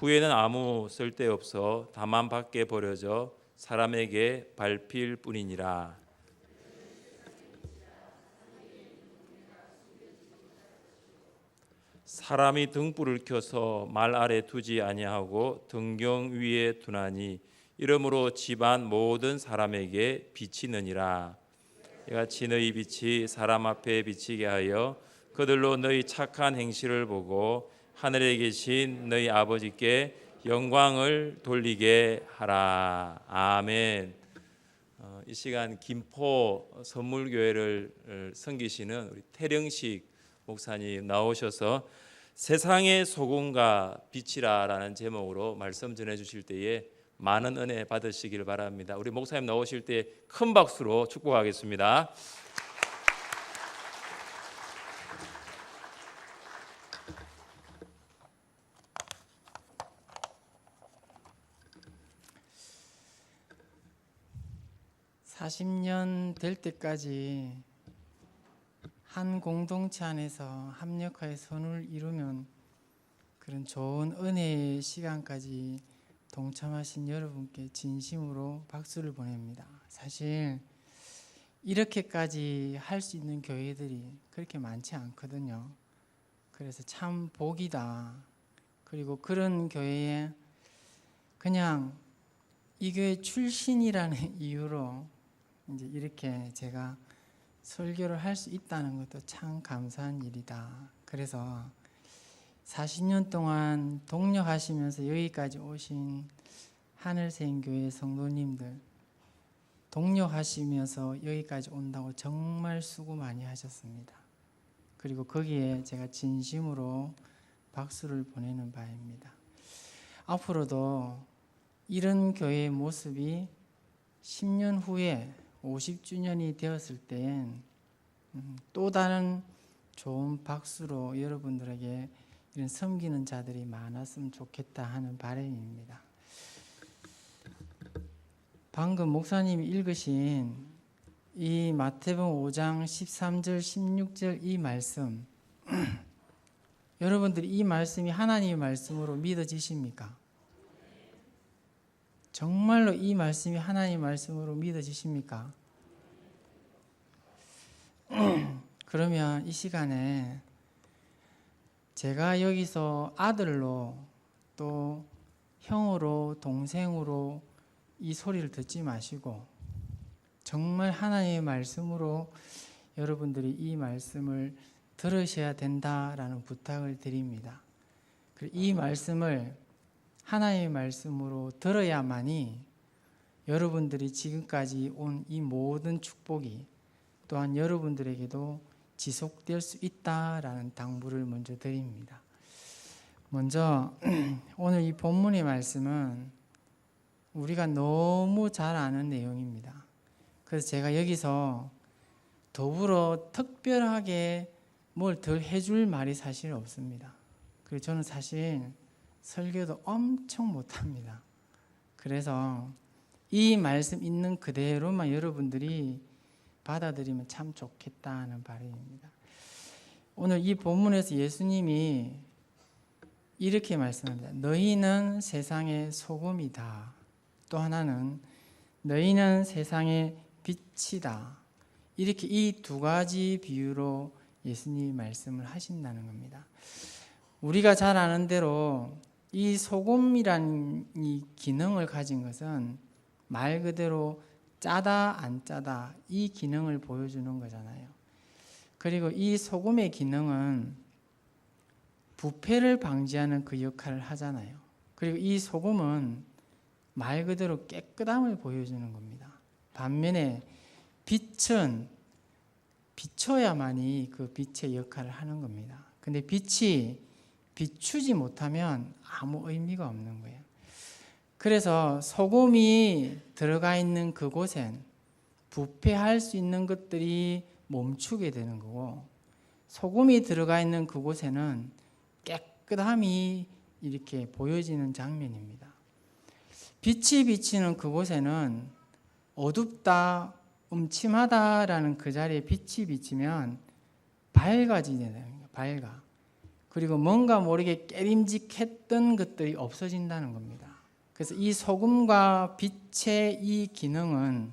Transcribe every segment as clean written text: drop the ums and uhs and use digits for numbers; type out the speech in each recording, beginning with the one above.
후에는 아무 쓸데없어 다만 밖에 버려져 사람에게 밟힐 뿐이니라. 사람이 등불을 켜서 말 아래 두지 아니하고 등경 위에 두나니 이러므로 집안 모든 사람에게 비치느니라. 이같이 너희 빛이 사람 앞에 비치게 하여 그들로 너희 착한 행실을 보고 하늘에 계신 너희 아버지께 영광을 돌리게 하라. 아멘. 이 시간 김포 선물교회를 섬기시는 우리 태령식 목사님 나오셔서 세상의 소금과 빛이라라는 제목으로 말씀 전해 주실 때에 많은 은혜 받으시길 바랍니다. 우리 목사님 나오실 때 큰 박수로 축복하겠습니다. (40년) 될 때까지 한 공동체 안에서 합력하여 선을 이루면 그런 좋은 은혜의 시간까지 동참하신 여러분께 진심으로 박수를 보냅니다. 사실 이렇게까지 할 수 있는 교회들이 그렇게 많지 않거든요. 그래서 참 복이다. 그리고 그런 교회에 그냥 이 교회 출신이라는 이유로 이제 이렇게 제가 설교를 할 수 있다는 것도 참 감사한 일이다. 그래서 40년 동안 동력하시면서 여기까지 오신 하늘샘교회 성도님들, 동력하시면서 여기까지 온다고 정말 수고 많이 하셨습니다. 그리고 거기에 제가 진심으로 박수를 보내는 바입니다. 앞으로도 이런 교회의 모습이 10년 후에 50주년이 되었을 때엔 또 다른 좋은 박수로 여러분들에게 이런 섬기는 자들이 많았으면 좋겠다 하는 바람입니다. 방금 목사님이 읽으신 이 마태복음 5장 13절 16절 이 말씀 여러분들이 이 말씀이 하나님의 말씀으로 믿어지십니까? 정말로 이 말씀이 하나님의 말씀으로 믿어지십니까? 그러면 이 시간에 제가 여기서 아들로 또 형으로 동생으로 이 소리를 듣지 마시고 정말 하나님의 말씀으로 여러분들이 이 말씀을 들으셔야 된다라는 부탁을 드립니다. 그리고 이 말씀을 하나님의 말씀으로 들어야만이 여러분들이 지금까지 온 이 모든 축복이 또한 여러분들에게도 지속될 수 있다라는 당부를 먼저 드립니다. 먼저 오늘 이 본문의 말씀은 우리가 너무 잘 아는 내용입니다. 그래서 제가 여기서 더불어 특별하게 뭘 덜 해줄 말이 사실 없습니다. 그리고 저는 사실 설교도 엄청 못합니다. 그래서 이 말씀 있는 그대로만 여러분들이 받아들이면 참 좋겠다는 바람입니다. 오늘 이 본문에서 예수님이 이렇게 말씀합니다. 너희는 세상의 소금이다. 또 하나는 너희는 세상의 빛이다. 이렇게 이 두 가지 비유로 예수님이 말씀을 하신다는 겁니다. 우리가 잘 아는 대로 이 소금이라는 이 기능을 가진 것은 말 그대로 짜다 안 짜다 이 기능을 보여주는 거잖아요. 그리고 이 소금의 기능은 부패를 방지하는 그 역할을 하잖아요. 그리고 이 소금은 말 그대로 깨끗함을 보여주는 겁니다. 반면에 빛은 비춰야만이 그 빛의 역할을 하는 겁니다. 근데 빛이 비추지 못하면 아무 의미가 없는 거예요. 그래서 소금이 들어가 있는 그곳엔 부패할 수 있는 것들이 멈추게 되는 거고, 소금이 들어가 있는 그곳에는 깨끗함이 이렇게 보여지는 장면입니다. 빛이 비치는 그곳에는 어둡다, 음침하다라는 그 자리에 빛이 비치면 밝아지게 되는 거예요. 밝아. 그리고 뭔가 모르게 깨림직했던 것들이 없어진다는 겁니다. 그래서 이 소금과 빛의 이 기능은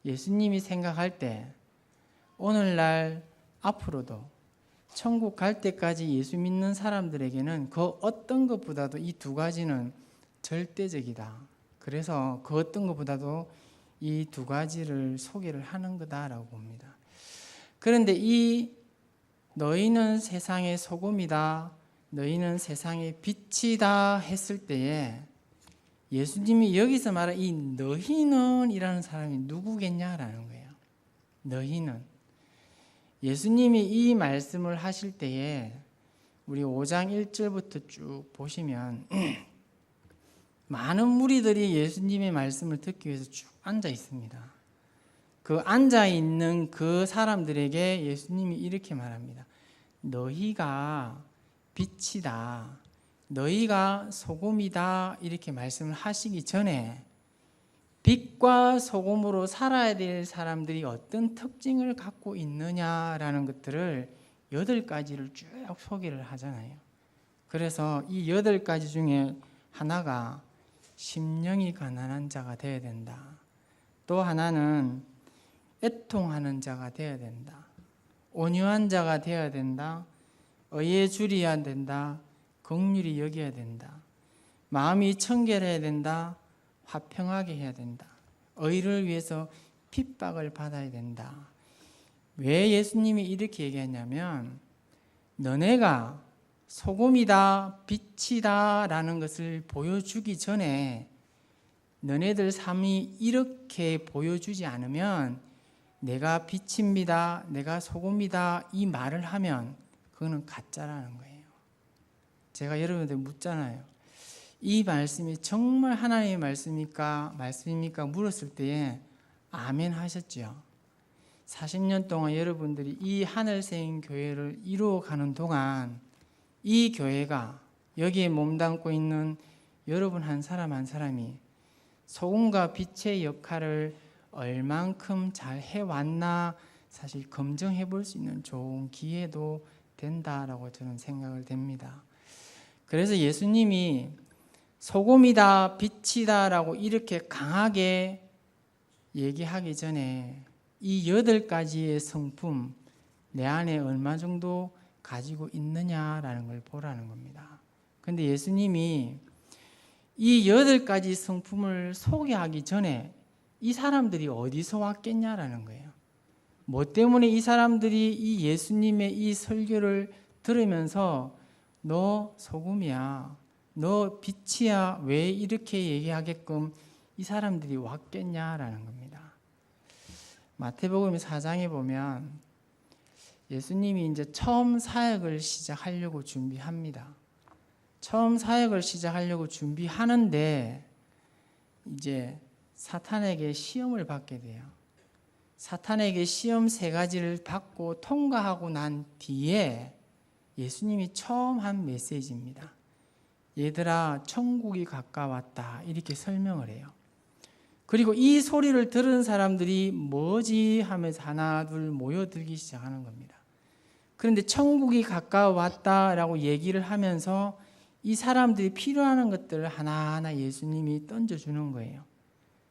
예수님이 생각할 때 오늘날 앞으로도 천국 갈 때까지 예수 믿는 사람들에게는 그 어떤 것보다도 이 두 가지는 절대적이다. 그래서 그 어떤 것보다도 이 두 가지를 소개를 하는 거다라고 봅니다. 그런데 이 너희는 세상의 소금이다, 너희는 세상의 빛이다 했을 때에 예수님이 여기서 말한 이 너희는 이라는 사람이 누구겠냐라는 거예요. 너희는. 예수님이 이 말씀을 하실 때에 우리 5장 1절부터 쭉 보시면 많은 무리들이 예수님의 말씀을 듣기 위해서 쭉 앉아 있습니다. 그 앉아 있는 그 사람들에게 예수님이 이렇게 말합니다. 너희가 빛이다, 너희가 소금이다 이렇게 말씀을 하시기 전에 빛과 소금으로 살아야 될 사람들이 어떤 특징을 갖고 있느냐라는 것들을 8가지를 쭉 소개를 하잖아요. 그래서 이 8가지 중에 하나가 심령이 가난한 자가 되어야 된다. 또 하나는 애통하는 자가 되어야 된다. 온유한 자가 되어야 된다. 의에 줄여야 된다. 긍휼히 여겨야 된다. 마음이 청결해야 된다. 화평하게 해야 된다. 의를 위해서 핍박을 받아야 된다. 왜 예수님이 이렇게 얘기했냐면 너네가 소금이다, 빛이다 라는 것을 보여주기 전에 너네들 삶이 이렇게 보여주지 않으면 내가 빛입니다, 내가 소금이다 이 말을 하면 그거는 가짜라는 거예요. 제가 여러분들 묻잖아요. 이 말씀이 정말 하나님의 말씀입니까 물었을 때에 아멘 하셨죠. 40년 동안 여러분들이 이 하늘생 교회를 이루어가는 동안 이 교회가 여기에 몸담고 있는 여러분 한 사람 한 사람이 소금과 빛의 역할을 얼만큼 잘 해왔나 사실 검증해 볼 수 있는 좋은 기회도 된다라고 저는 생각을 됩니다. 그래서 예수님이 소금이다, 빛이다 라고 이렇게 강하게 얘기하기 전에 이 8가지의 성품 내 안에 얼마 정도 가지고 있느냐라는 걸 보라는 겁니다. 그런데 예수님이 이 8가지 성품을 소개하기 전에 이 사람들이 어디서 왔겠냐라는 거예요. 뭐 때문에 이 사람들이 이 예수님의 이 설교를 들으면서 너 소금이야, 너 빛이야 왜 이렇게 얘기하게끔 이 사람들이 왔겠냐라는 겁니다. 마태복음 4장에 보면 예수님이 이제 처음 사역을 시작하려고 준비합니다. 처음 사역을 시작하려고 준비하는데 이제 사탄에게 시험을 받게 돼요. 사탄에게 시험 3가지를 받고 통과하고 난 뒤에 예수님이 처음 한 메시지입니다. 얘들아 천국이 가까웠다 이렇게 설명을 해요. 그리고 이 소리를 들은 사람들이 뭐지 하면서 하나 둘 모여들기 시작하는 겁니다. 그런데 천국이 가까웠다라고 얘기를 하면서 이 사람들이 필요한 것들을 하나하나 예수님이 던져주는 거예요.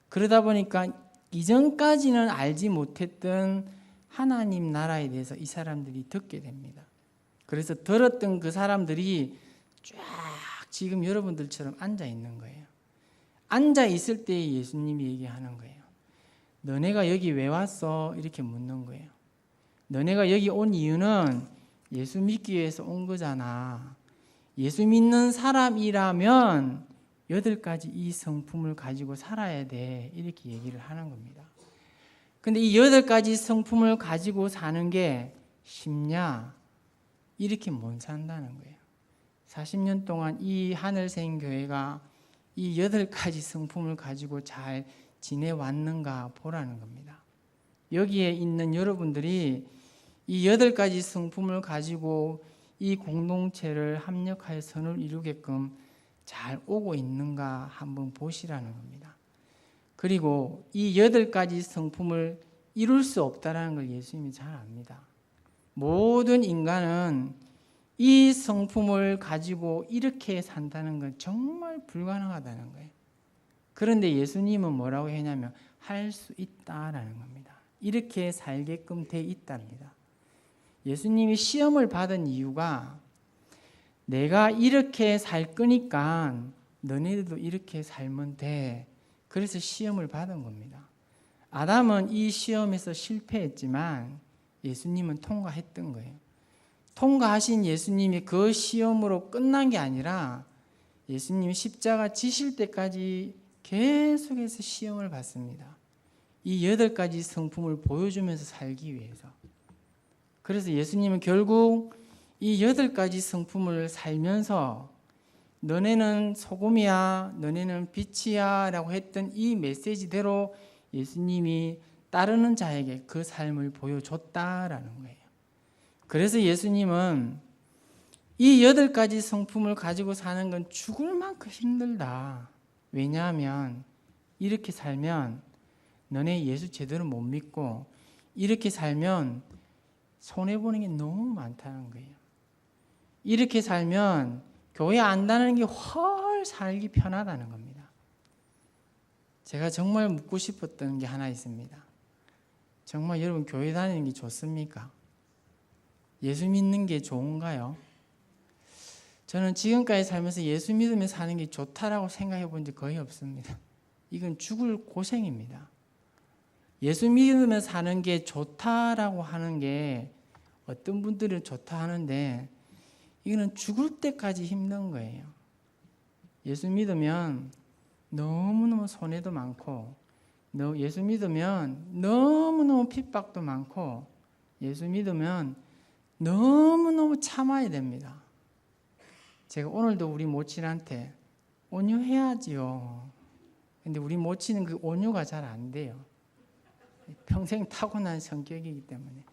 그러다 보니까 이전까지는 알지 못했던 하나님 나라에 대해서 이 사람들이 듣게 됩니다. 그래서 들었던 그 사람들이 쫙 지금 여러분들처럼 앉아 있는 거예요. 앉아 있을 때 예수님이 얘기하는 거예요. 너네가 여기 왜 왔어? 이렇게 묻는 거예요. 너네가 여기 온 이유는 예수 믿기 위해서 온 거잖아. 예수 믿는 사람이라면 8가지 이 성품을 가지고 살아야 돼. 이렇게 얘기를 하는 겁니다. 근데 이 8가지 성품을 가지고 사는 게 쉽냐? 이렇게 못 산다는 거예요. 40년 동안 이 하늘생 교회가 이 8가지 성품을 가지고 잘 지내왔는가 보라는 겁니다. 여기에 있는 여러분들이 이 8가지 성품을 가지고 이 공동체를 합력하여 선을 이루게끔 잘 오고 있는가 한번 보시라는 겁니다. 그리고 이 8가지 성품을 이룰 수 없다는 걸 예수님이 잘 압니다. 모든 인간은 이 성품을 가지고 이렇게 산다는 건 정말 불가능하다는 거예요. 그런데 예수님은 뭐라고 했냐면 할 수 있다라는 겁니다. 이렇게 살게끔 돼 있답니다. 예수님이 시험을 받은 이유가 내가 이렇게 살 거니까 너네들도 이렇게 살면 돼. 그래서 시험을 받은 겁니다. 아담은 이 시험에서 실패했지만 예수님은 통과했던 거예요. 통과하신 예수님이 그 시험으로 끝난 게 아니라 예수님이 십자가 지실 때까지 계속해서 시험을 받습니다. 이 8가지 성품을 보여주면서 살기 위해서. 그래서 예수님은 결국 이 8가지 성품을 살면서 너네는 소금이야, 너네는 빛이야 라고 했던 이 메시지대로 예수님이 따르는 자에게 그 삶을 보여줬다라는 거예요. 그래서 예수님은 이 8가지 성품을 가지고 사는 건 죽을 만큼 힘들다. 왜냐하면 이렇게 살면 너네 예수 제대로 못 믿고 이렇게 살면 손해보는 게 너무 많다는 거예요. 이렇게 살면 교회 안 다니는 게 훨 살기 편하다는 겁니다. 제가 정말 묻고 싶었던 게 하나 있습니다. 정말 여러분 교회 다니는 게 좋습니까? 예수 믿는 게 좋은가요? 저는 지금까지 살면서 예수 믿으며 사는 게 좋다라고 생각해 본 적 거의 없습니다. 이건 죽을 고생입니다. 예수 믿으며 사는 게 좋다라고 하는 게 어떤 분들은 좋다 하는데 이거는 죽을 때까지 힘든 거예요. 예수 믿으면 너무너무 손해도 많고 예수 믿으면 너무너무 핍박도 많고 예수 믿으면 너무너무 참아야 됩니다. 제가 오늘도 우리 모친한테 온유해야지요. 근데 우리 모친은 그 온유가 잘 안 돼요. 평생 타고난 성격이기 때문에.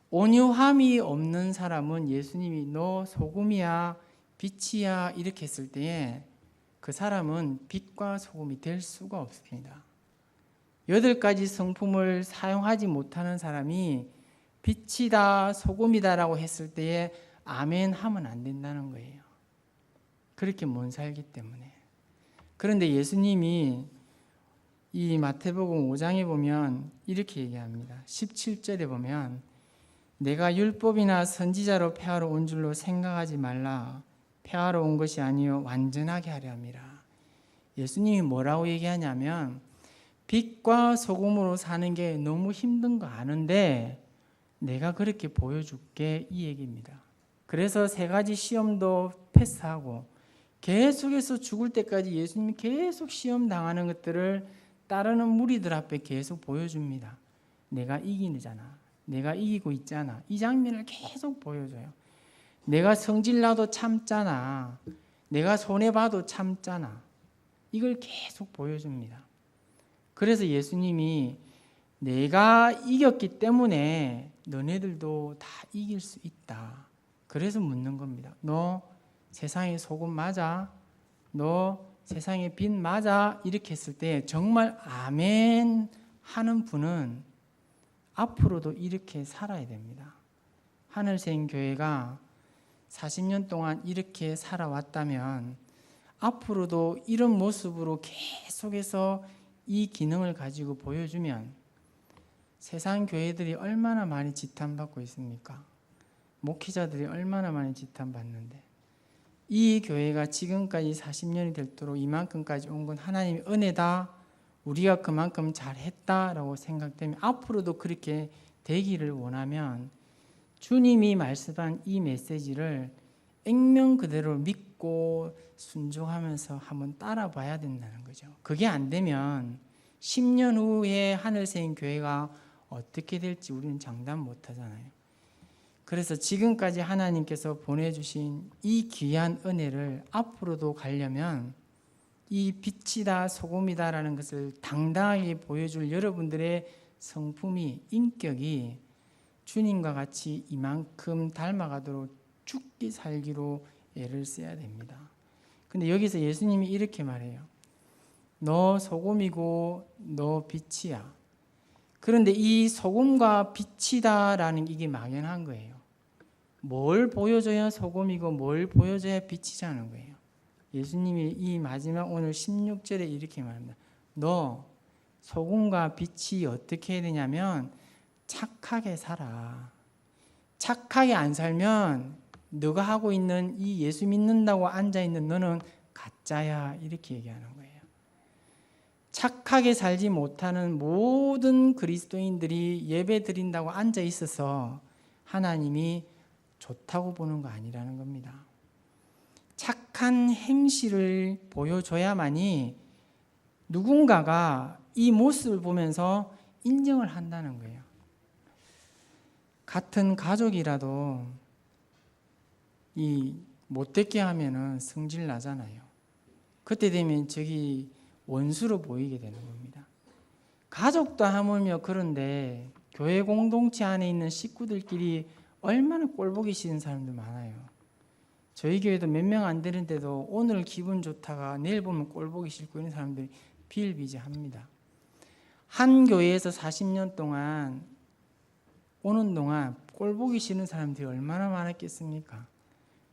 온유함이 없는 사람은 예수님이 너 소금이야, 빛이야 이렇게 했을 때에 그 사람은 빛과 소금이 될 수가 없습니다. 8가지 성품을 사용하지 못하는 사람이 빛이다, 소금이다라고 했을 때에 아멘 하면 안 된다는 거예요. 그렇게 못 살기 때문에. 그런데 예수님이 이 마태복음 5장에 보면 이렇게 얘기합니다. 17절에 보면 내가 율법이나 선지자로 폐하러 온 줄로 생각하지 말라. 폐하러 온 것이 아니요 완전하게 하려 함이라. 예수님이 뭐라고 얘기하냐면 빛과 소금으로 사는 게 너무 힘든 거 아는데 내가 그렇게 보여줄게 이 얘기입니다. 그래서 3가지 시험도 패스하고 계속해서 죽을 때까지 예수님이 계속 시험 당하는 것들을 따르는 무리들 앞에 계속 보여줍니다. 내가 이기잖아. 내가 이기고 있잖아. 이 장면을 계속 보여줘요. 내가 성질나도 참잖아. 내가 손해봐도 참잖아. 이걸 계속 보여줍니다. 그래서 예수님이 내가 이겼기 때문에 너네들도 다 이길 수 있다. 그래서 묻는 겁니다. 너 세상의 소금 맞아? 너 세상의 빛 맞아? 이렇게 했을 때 정말 아멘 하는 분은 앞으로도 이렇게 살아야 됩니다. 하늘생 교회가 40년 동안 이렇게 살아왔다면 앞으로도 이런 모습으로 계속해서 이 기능을 가지고 보여주면 세상 교회들이 얼마나 많이 지탄받고 있습니까? 목회자들이 얼마나 많이 지탄받는데 이 교회가 지금까지 40년이 될도록 이만큼까지 온 건 하나님의 은혜다. 우리가 그만큼 잘했다라고 생각되면 앞으로도 그렇게 되기를 원하면 주님이 말씀한 이 메시지를 액면 그대로 믿고 순종하면서 한번 따라봐야 된다는 거죠. 그게 안 되면 10년 후에 하늘생 교회가 어떻게 될지 우리는 장담 못 하잖아요. 그래서 지금까지 하나님께서 보내주신 이 귀한 은혜를 앞으로도 가려면 이 빛이다 소금이다라는 것을 당당하게 보여줄 여러분들의 성품이 인격이 주님과 같이 이만큼 닮아가도록 죽기 살기로 애를 써야 됩니다. 근데 여기서 예수님이 이렇게 말해요. 너 소금이고 너 빛이야. 그런데 이 소금과 빛이다라는 이게 막연한 거예요. 뭘 보여줘야 소금이고 뭘 보여줘야 빛이자는 거예요. 예수님이 이 마지막 오늘 16절에 이렇게 말합니다. 너 소금과 빛이 어떻게 해야 되냐면 착하게 살아. 착하게 안 살면 너가 하고 있는 이 예수 믿는다고 앉아있는 너는 가짜야, 이렇게 얘기하는 거예요. 착하게 살지 못하는 모든 그리스도인들이 예배 드린다고 앉아 있어서 하나님이 좋다고 보는 거 아니라는 겁니다. 착한 행실을 보여줘야만이 누군가가 이 모습을 보면서 인정을 한다는 거예요. 같은 가족이라도 이 못되게 하면은 성질 나잖아요. 그때 되면 저기 원수로 보이게 되는 겁니다. 가족도 하물며 그런데 교회 공동체 안에 있는 식구들끼리 얼마나 꼴보기 싫은 사람들 많아요. 저희 교회도 몇 명 안 되는데도 오늘 기분 좋다가 내일 보면 꼴보기 싫고 이런 사람들이 비일비재합니다. 한 교회에서 40년 동안 오는 동안 꼴보기 싫은 사람들이 얼마나 많았겠습니까?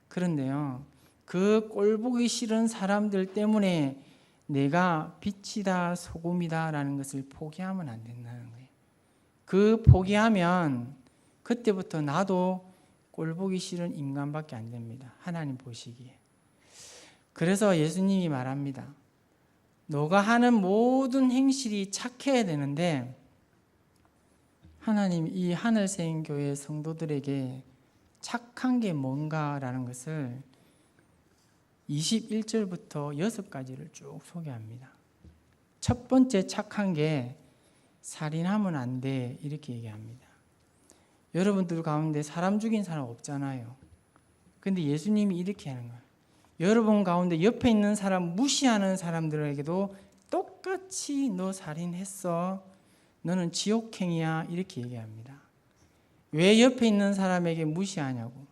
그런데요, 그 꼴보기 싫은 사람들 때문에 내가 빛이다 소금이다 라는 것을 포기하면 안 된다는 거예요. 그 포기하면 그때부터 나도 꼴보기 싫은 인간밖에 안 됩니다. 하나님 보시기에. 그래서 예수님이 말합니다. 너가 하는 모든 행실이 착해야 되는데 하나님 이 하늘생교회 성도들에게 착한 게 뭔가라는 것을 21절부터 6가지를 쭉 소개합니다. 첫 번째 착한 게 살인하면 안 돼, 이렇게 얘기합니다. 여러분들 가운데 사람 죽인 사람 없잖아요. 근데 예수님이 이렇게 하는 거예요. 여러분 가운데 옆에 있는 사람 무시하는 사람들에게도 똑같이 너 살인했어, 너는 지옥행이야, 이렇게 얘기합니다. 왜 옆에 있는 사람에게 무시하냐고,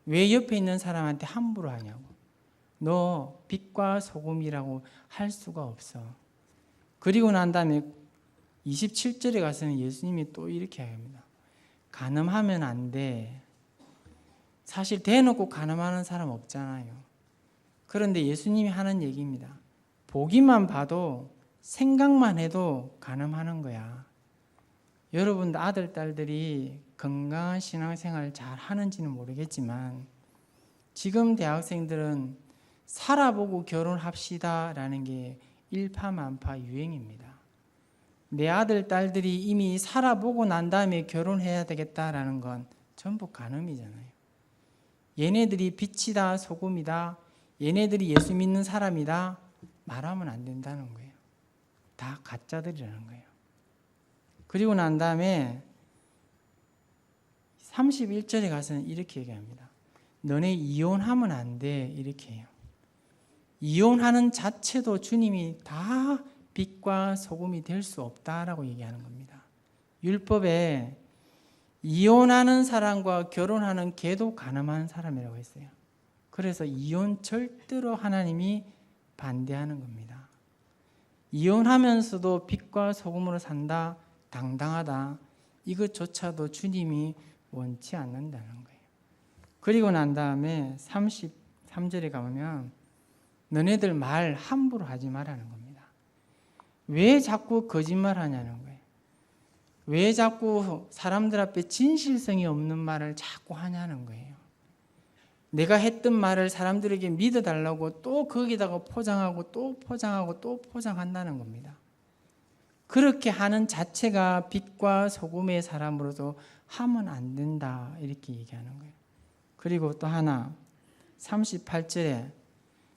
왜 옆에 있는 사람한테 함부로 하냐고. 너 빛과 소금이라고 할 수가 없어. 그리고 난 다음에 27절에 가서는 예수님이 또 이렇게 합니다. 간음하면 안 돼. 사실 대놓고 간음하는 사람 없잖아요. 그런데 예수님이 하는 얘기입니다. 보기만 봐도 생각만 해도 간음하는 거야. 여러분 아들, 딸들이 건강한 신앙생활을 잘 하는지는 모르겠지만 지금 대학생들은 살아보고 결혼합시다 라는 게 일파만파 유행입니다. 내 아들, 딸들이 이미 살아보고 난 다음에 결혼해야 되겠다라는 건 전부 간음이잖아요. 얘네들이 빛이다 소금이다, 얘네들이 예수 믿는 사람이다 말하면 안 된다는 거예요. 다 가짜들이라는 거예요. 그리고 난 다음에 31절에 가서는 이렇게 얘기합니다. 너네 이혼하면 안 돼, 이렇게 해요. 이혼하는 자체도 주님이 다 빛과 소금이 될 수 없다라고 얘기하는 겁니다. 율법에 이혼하는 사람과 결혼하는 걔도 가늠한 사람이라고 했어요. 그래서 이혼 절대로 하나님이 반대하는 겁니다. 이혼하면서도 빛과 소금으로 산다, 당당하다, 이것조차도 주님이 원치 않는다는 거예요. 그리고 난 다음에 33절에 가보면 너네들 말 함부로 하지 말라는 겁니다. 왜 자꾸 거짓말 하냐는 거예요. 왜 자꾸 사람들 앞에 진실성이 없는 말을 자꾸 하냐는 거예요. 내가 했던 말을 사람들에게 믿어달라고 또 거기다가 포장하고 또 포장하고 또 포장한다는 겁니다. 그렇게 하는 자체가 빛과 소금의 사람으로도 하면 안 된다, 이렇게 얘기하는 거예요. 그리고 또 하나 38절에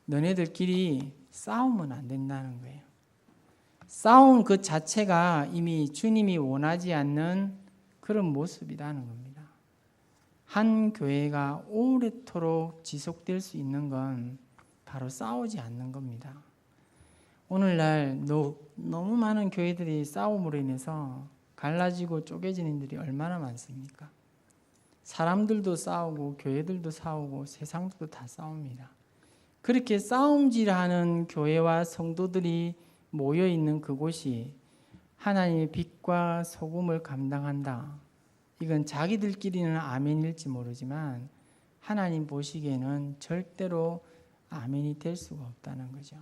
너네들끼리 싸우면 안 된다는 거예요. 싸움 그 자체가 이미 주님이 원하지 않는 그런 모습이라는 겁니다. 한 교회가 오래도록 지속될 수 있는 건 바로 싸우지 않는 겁니다. 오늘날 너무 많은 교회들이 싸움으로 인해서 갈라지고 쪼개지는 일들이 얼마나 많습니까? 사람들도 싸우고 교회들도 싸우고 세상도 다 싸웁니다. 그렇게 싸움질하는 교회와 성도들이 모여있는 그곳이 하나님의 빛과 소금을 감당한다. 이건 자기들끼리는 아멘일지 모르지만 하나님 보시기에는 절대로 아멘이 될 수가 없다는 거죠.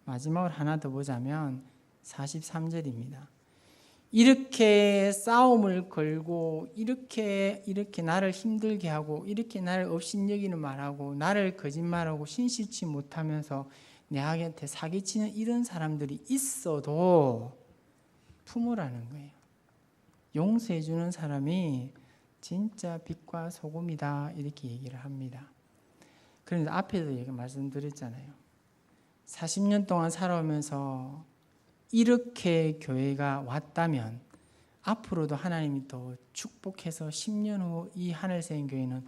마지막으로 하나 더 보자면 43절입니다. 이렇게 싸움을 걸고 이렇게 나를 힘들게 하고 이렇게 나를 업신여기는 말하고 나를 거짓말하고 신실치 못하면서 내한테 사기치는 이런 사람들이 있어도 품으라는 거예요. 용서해 주는 사람이 진짜 빛과 소금이다 이렇게 얘기를 합니다. 그런데 앞에도 말씀드렸잖아요. 40년 동안 살아오면서 이렇게 교회가 왔다면 앞으로도 하나님이 더 축복해서 10년 후 이 하늘새인 교회는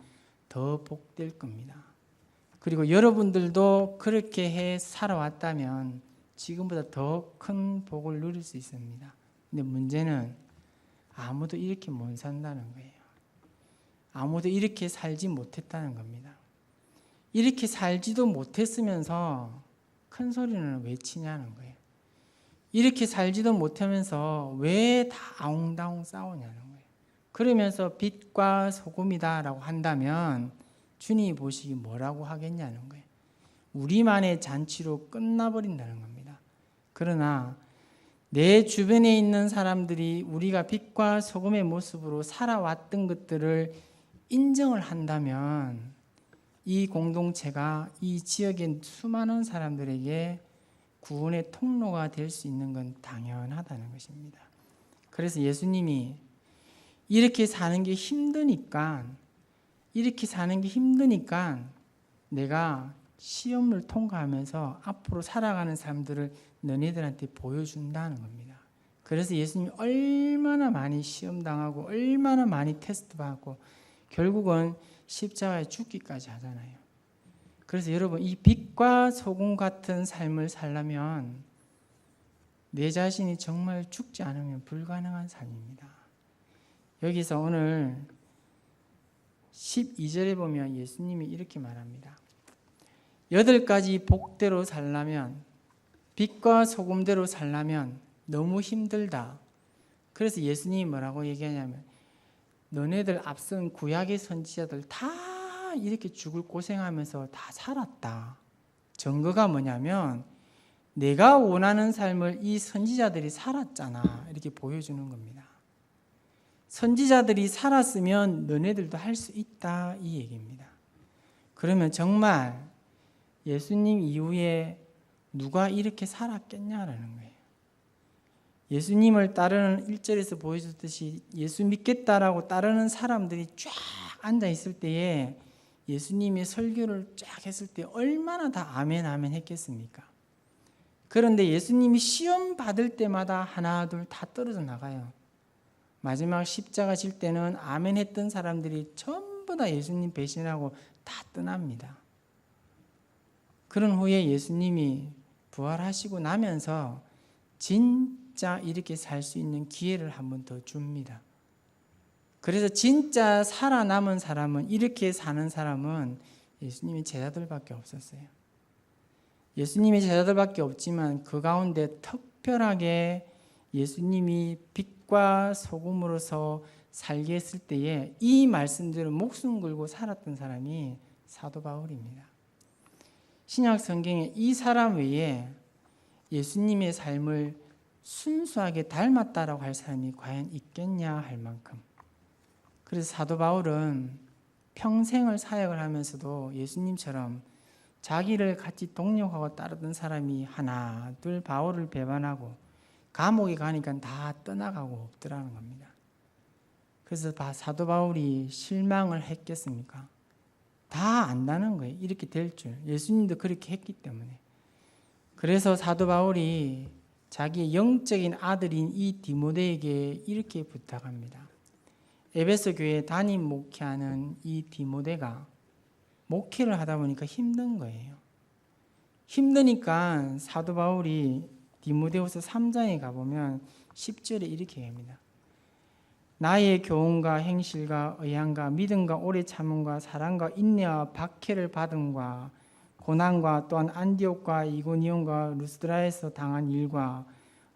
더 복될 겁니다. 그리고 여러분들도 그렇게 해 살아왔다면 지금보다 더 큰 복을 누릴 수 있습니다. 근데 문제는 아무도 이렇게 못 산다는 거예요. 아무도 이렇게 살지 못했다는 겁니다. 이렇게 살지도 못했으면서 큰 소리는 왜 치냐는 거예요. 이렇게 살지도 못하면서 왜 다 아웅다웅 싸우냐는 거예요. 그러면서 빛과 소금이다라고 한다면 주님이 보시기 뭐라고 하겠냐는 거예요. 우리만의 잔치로 끝나버린다는 겁니다. 그러나 내 주변에 있는 사람들이 우리가 빛과 소금의 모습으로 살아왔던 것들을 인정을 한다면 이 공동체가 이 지역의 수많은 사람들에게 구원의 통로가 될 수 있는 건 당연하다는 것입니다. 그래서 예수님이 이렇게 사는 게 힘드니까 내가 시험을 통과하면서 앞으로 살아가는 사람들을 너희들한테 보여준다는 겁니다. 그래서 예수님이 얼마나 많이 시험당하고 얼마나 많이 테스트받고 결국은 십자가에 죽기까지 하잖아요. 그래서 여러분 이 빛과 소금 같은 삶을 살려면 내 자신이 정말 죽지 않으면 불가능한 삶입니다. 여기서 오늘 12절에 보면 예수님이 이렇게 말합니다. 8가지 복대로 살려면 빛과 소금대로 살려면 너무 힘들다. 그래서 예수님이 뭐라고 얘기하냐면 너네들 앞선 구약의 선지자들 다 이렇게 죽을 고생하면서 다 살았다. 증거가 뭐냐면 내가 원하는 삶을 이 선지자들이 살았잖아. 이렇게 보여주는 겁니다. 선지자들이 살았으면 너네들도 할 수 있다 이 얘기입니다. 그러면 정말 예수님 이후에 누가 이렇게 살았겠냐라는 거예요. 예수님을 따르는 1절에서 보여줬듯이 예수 믿겠다라고 따르는 사람들이 쫙 앉아 있을 때에 예수님의 설교를 쫙 했을 때 얼마나 다 아멘 아멘 했겠습니까? 그런데 예수님이 시험 받을 때마다 하나 둘 다 떨어져 나가요. 마지막 십자가 질 때는 아멘 했던 사람들이 전부 다 예수님 배신하고 다 떠납니다. 그런 후에 예수님이 부활하시고 나면서 진짜 이렇게 살 수 있는 기회를 한 번 더 줍니다. 그래서 진짜 살아남은 사람은, 이렇게 사는 사람은 예수님의 제자들밖에 없었어요. 예수님의 제자들밖에 없지만 그 가운데 특별하게 예수님이 빛과 소금으로서 살게 했을 때에 이 말씀대로 목숨 걸고 살았던 사람이 사도 바울입니다. 신약 성경에 이 사람 외에 예수님의 삶을 순수하게 닮았다라고 할 사람이 과연 있겠냐 할 만큼. 그래서 사도 바울은 평생을 사역을 하면서도 예수님처럼 자기를 같이 동력하고 따르던 사람이 하나 둘 바울을 배반하고 감옥에 가니까 다 떠나가고 없더라는 겁니다. 그래서 사도 바울이 실망을 했겠습니까? 다 안다는 거예요. 이렇게 될 줄. 예수님도 그렇게 했기 때문에. 그래서 사도 바울이 자기의 영적인 아들인 이 디모데에게 이렇게 부탁합니다. 에베소 교회에 담임 목회하는 이 디모데가 목회를 하다 보니까 힘든 거예요. 힘드니까 사도 바울이 디모데후서 3장에 가보면 10절에 이렇게 합니다. 나의 교훈과 행실과 의향과 믿음과 오래 참음과 사랑과 인내와 박해를 받음과 고난과 또한 안디옥과 이고니온과 루스드라에서 당한 일과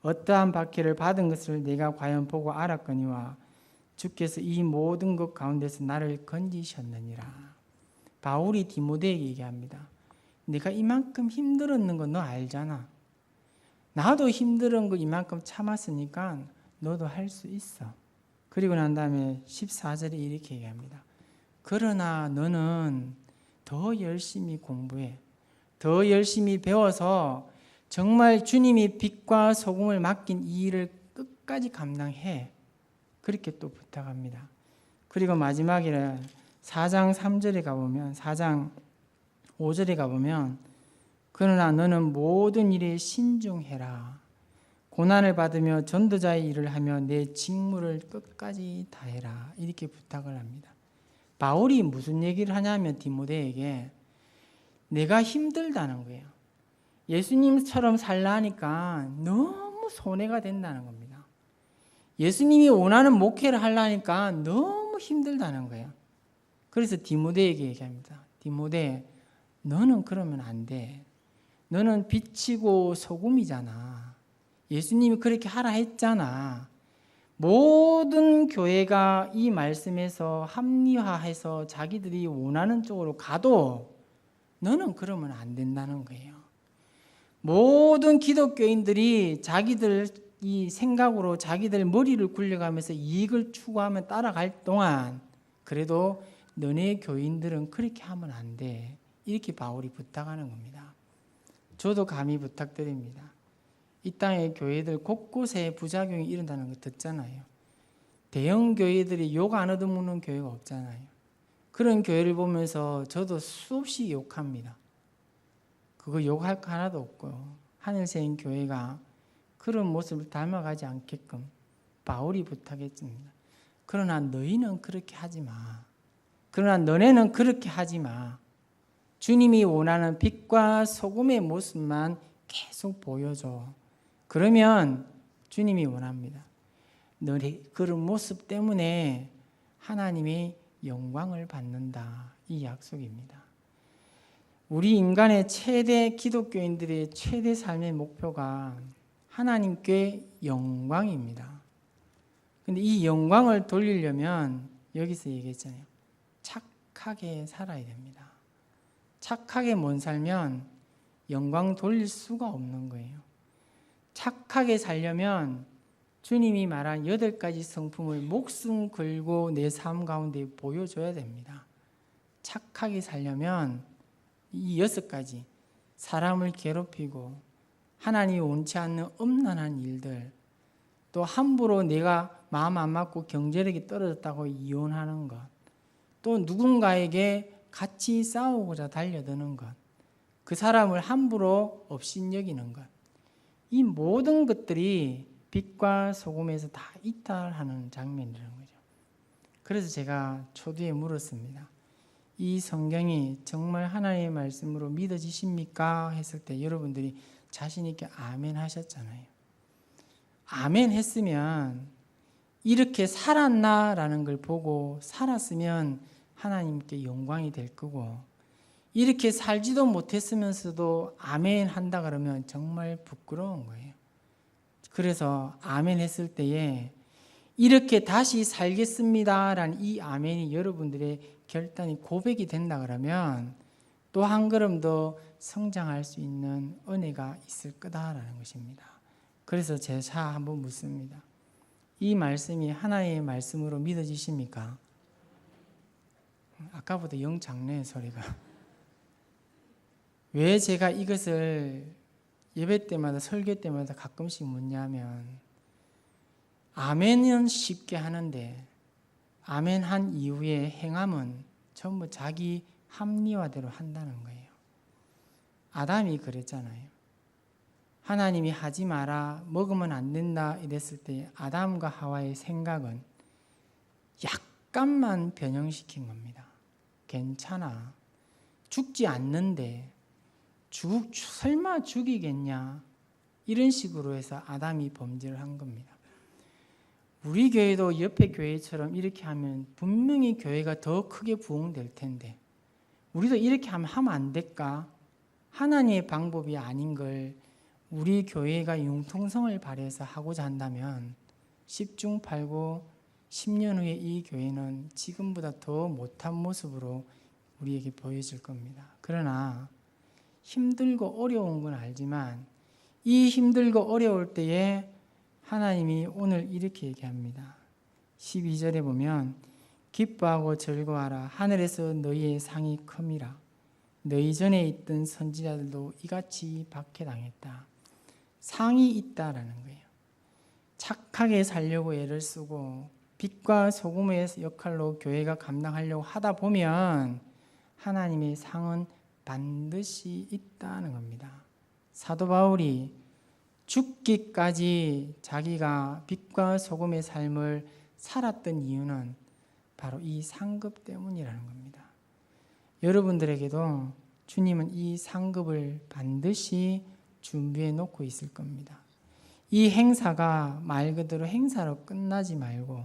어떠한 박해를 받은 것을 내가 과연 보고 알았거니와 주께서 이 모든 것 가운데서 나를 건지셨느니라. 바울이 디모데에게 얘기합니다. 내가 이만큼 힘들었는 거 너 알잖아. 나도 힘든 거 이만큼 참았으니까 너도 할 수 있어. 그리고 난 다음에 14절에 이렇게 얘기합니다. 그러나 너는 더 열심히 공부해. 더 열심히 배워서 정말 주님이 빛과 소금을 맡긴 이 일을 끝까지 감당해. 그렇게 또 부탁합니다. 그리고 마지막에 4장 3절에 가보면 4장 5절에 가보면 그러나 너는 모든 일에 신중해라. 고난을 받으며 전도자의 일을 하며 내 직무를 끝까지 다해라. 이렇게 부탁을 합니다. 바울이 무슨 얘기를 하냐면 디모데에게 내가 힘들다는 거예요. 예수님처럼 살라니까 너무 손해가 된다는 겁니다. 예수님이 원하는 목회를 하려니까 너무 힘들다는 거예요. 그래서 디모데에게 얘기합니다. 디모데, 너는 그러면 안 돼. 너는 빛이고 소금이잖아. 예수님이 그렇게 하라 했잖아. 모든 교회가 이 말씀에서 합리화해서 자기들이 원하는 쪽으로 가도 너는 그러면 안 된다는 거예요. 모든 기독교인들이 자기들 이 생각으로 자기들 머리를 굴려가면서 이익을 추구하며 따라갈 동안 그래도 너네 교인들은 그렇게 하면 안 돼. 이렇게 바울이 부탁하는 겁니다. 저도 감히 부탁드립니다. 이 땅의 교회들 곳곳에 부작용이 일어나는 거 듣잖아요. 대형 교회들이 욕 안 얻어먹는 교회가 없잖아요. 그런 교회를 보면서 저도 수없이 욕합니다. 그거 욕할 거 하나도 없고요. 하늘새인 교회가 그런 모습을 닮아가지 않게끔 바울이 부탁했습니다. 그러나 너희는 그렇게 하지 마. 그러나 너네는 그렇게 하지 마. 주님이 원하는 빛과 소금의 모습만 계속 보여줘. 그러면 주님이 원합니다. 너희 그런 모습 때문에 하나님이 영광을 받는다. 이 약속입니다. 우리 인간의 최대 기독교인들의 최대 삶의 목표가 하나님께 영광입니다. 근데 이 영광을 돌리려면 여기서 얘기했잖아요. 착하게 살아야 됩니다. 착하게 못 살면 영광 돌릴 수가 없는 거예요. 착하게 살려면 주님이 말한 8가지 성품을 목숨 걸고 내 삶 가운데 보여줘야 됩니다. 착하게 살려면 이 6가지 사람을 괴롭히고 하나님이 원치 않는 엄란한 일들, 또 함부로 내가 마음 안 맞고 경제력이 떨어졌다고 이혼하는 것, 또 누군가에게 같이 싸우고자 달려드는 것, 그 사람을 함부로 업신여기는 것, 이 모든 것들이 빛과 소금에서 다 이탈하는 장면이라는 거죠. 그래서 제가 초두에 물었습니다. 이 성경이 정말 하나님의 말씀으로 믿어지십니까? 했을 때 여러분들이 자신 있게 아멘 하셨잖아요. 아멘 했으면 이렇게 살았나라는 걸 보고 살았으면 하나님께 영광이 될 거고, 이렇게 살지도 못했으면서도 아멘 한다 그러면 정말 부끄러운 거예요. 그래서 아멘 했을 때에 이렇게 다시 살겠습니다라는 이 아멘이 여러분들의 결단이 고백이 된다 그러면 또 한 걸음 더 성장할 수 있는 은혜가 있을 거다라는 것입니다. 그래서 제가 한번 묻습니다. 이 말씀이 하나님의 말씀으로 믿어지십니까? 아까보다 영 작네 소리가. 왜 제가 이것을 예배 때마다 설교 때마다 가끔씩 묻냐면, 아멘은 쉽게 하는데 아멘 한 이후에 행함은 전부 자기 합리화대로 한다는 거예요. 아담이 그랬잖아요. 하나님이 하지 마라, 먹으면 안 된다 이랬을 때 아담과 하와의 생각은 약간만 변형시킨 겁니다. 괜찮아, 죽지 않는데 설마 죽이겠냐, 이런 식으로 해서 아담이 범죄를 한 겁니다. 우리 교회도 옆에 교회처럼 이렇게 하면 분명히 교회가 더 크게 부흥될 텐데 우리도 이렇게 하면 안 될까? 하나님의 방법이 아닌 걸 우리 교회가 융통성을 발휘해서 하고자 한다면 10중 8구 10년 후에 이 교회는 지금보다 더 못한 모습으로 우리에게 보여질 겁니다. 그러나 힘들고 어려운 건 알지만 이 힘들고 어려울 때에 하나님이 오늘 이렇게 얘기합니다. 12절에 보면 기뻐하고 즐거워하라. 하늘에서 너희의 상이 큼이라. 너희 전에 있던 선지자들도 이같이 박해당했다. 상이 있다라는 거예요. 착하게 살려고 애를 쓰고 빛과 소금의 역할로 교회가 감당하려고 하다 보면 하나님의 상은 반드시 있다는 겁니다. 사도 바울이 죽기까지 자기가 빛과 소금의 삶을 살았던 이유는 바로 이 상급 때문이라는 겁니다. 여러분들에게도 주님은 이 상급을 반드시 준비해 놓고 있을 겁니다. 이 행사가 말 그대로 행사로 끝나지 말고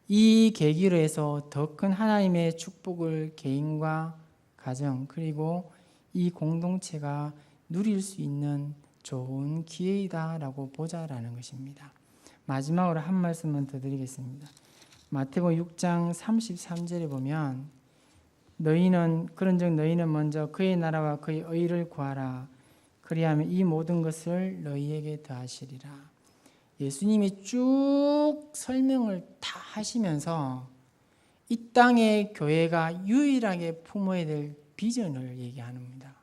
이 계기로 해서 더 큰 하나님의 축복을 개인과 가정 그리고 이 공동체가 누릴 수 있는 좋은 기회이다라고 보자라는 것입니다. 마지막으로 한 말씀만 더 드리겠습니다. 마태복음 6장 33절에 보면 그런즉 너희는 먼저 그의 나라와 그의 의를 구하라. 그리하면 이 모든 것을 너희에게 더하시리라. 예수님이 쭉 설명을 다 하시면서 이 땅의 교회가 유일하게 품어야 될 비전을 얘기하는 겁니다.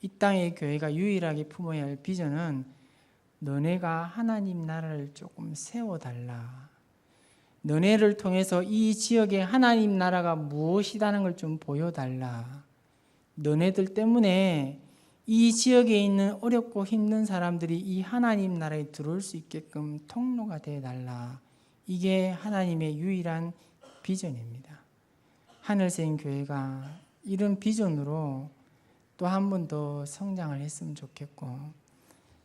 이 땅의 교회가 유일하게 품어야 할 비전은 너네가 하나님 나라를 조금 세워달라. 너네를 통해서 이 지역의 하나님 나라가 무엇이라는 걸 좀 보여달라. 너네들 때문에 이 지역에 있는 어렵고 힘든 사람들이 이 하나님 나라에 들어올 수 있게끔 통로가 되어달라. 이게 하나님의 유일한 비전입니다. 하늘생 교회가 이런 비전으로 또 한 번 더 성장을 했으면 좋겠고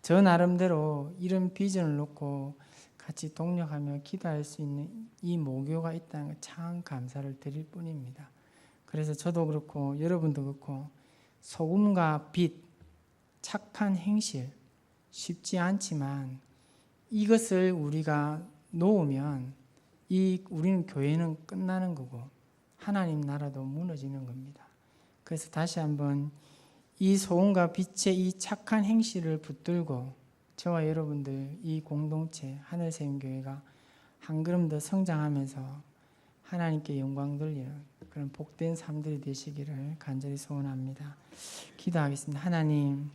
저 나름대로 이런 비전을 놓고 같이 동력하며 기도할 수 있는 이 모교가 있다는 걸 참 감사를 드릴 뿐입니다. 그래서 저도 그렇고 여러분도 그렇고 소금과 빛, 착한 행실 쉽지 않지만 이것을 우리가 놓으면 우리는 교회는 끝나는 거고 하나님 나라도 무너지는 겁니다. 그래서 다시 한번 이 소금과 빛의 이 착한 행실을 붙들고 저와 여러분들 이 공동체 하늘샘교회가 한 걸음 더 성장하면서 하나님께 영광 돌리는 그런 복된 삶들이 되시기를 간절히 소원합니다. 기도하겠습니다. 하나님,